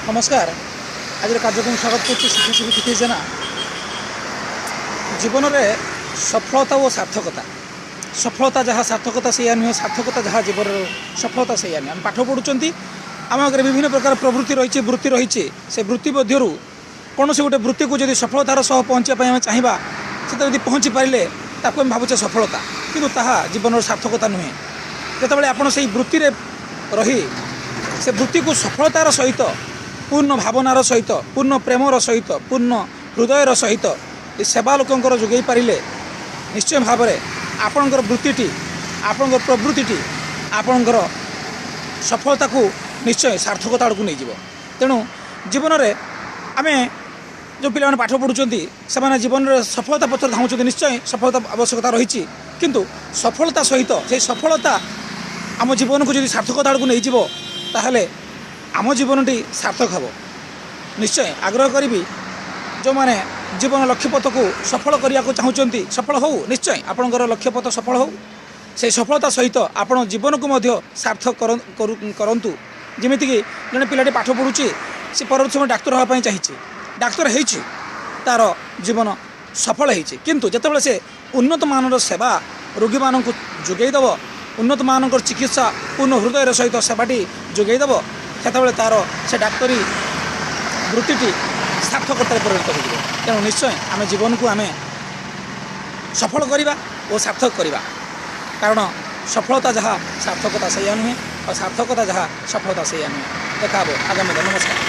नमस्कार। आज कार्यक्रम स्वागत कर शिक्षासेवी तिथि जेना जीवन में सफलता और सार्थकता। सफलता जहाँ सार्थकता से नुहे, सार्थकता जहाँ जीवन सफलता से नुहे। आम पाठ पढ़ुं आम आगे विभिन्न प्रकार प्रवृत्ति रही वृत्ति रही से वृत्ति मध्य कौन से गोटे वृत्ति को जब सफलतार सह पहुँचापी आम चाहिए से पहुँची पारे ताको आम भावुचे सफलता, किंतु ताहा जीवन सार्थकता नुहे। जितेबाला आपड़ से वृत्ति रही से वृत्ति को सफलतार सहित पूर्ण भावनार सहित पूर्ण प्रेमर सहित पूर्ण हृदयर सहित सेवा लोकंर जोगई पारे निश्चय भाव में आपणकर वृत्ति आपणकर प्रवृत्ति आपणकर सफलता को निश्चय सार्थकता आड़ को नहीं जीव। तेणु जीवन में आम जो पिला पाठ पढ़ुं से जीवन में सफलता पथर धाउँ निश्चय सफलता आवश्यकता रही, किंतु सफलता सहित से सफलता आम जीवन को जो सार्थकता आड़ को नहीं जीव ताहले आम जीवनटी सार्थक हम। निश्चय आग्रह करी जो मैंने जीवन लक्ष्यपथ को सफल करने को चाहते सफल हो, निश्चय आपणकर लक्ष्यपथ सफल हो। से सफलता सहित आपण जीवन को मध्य सार्थक करंतु। जमीक जड़े पिलाटी पाठ पढ़ुची सी परवर्ती समय डाक्तर हाँपाई चाहिए, डाक्तर हो तार जीवन सफल हो, किंतु जितेबाला से उन्नत मानर सेवा रोगी मान जोगईदेव, उन्नत मानकर चिकित्सा पूर्ण हृदय सहित सेवाटी जोगईदेव, सेतबले तार से डाक्तरी वृत्ति सार्थकतार परिणत हो। तेणु निश्चय आम जीवन को आम सफल करवा और सार्थक करवा, कारण सफलता जहाँ सार्थकता से नुहे और सार्थकता जहाँ सफलता से नुहे। देखा आगामी। नमस्कार।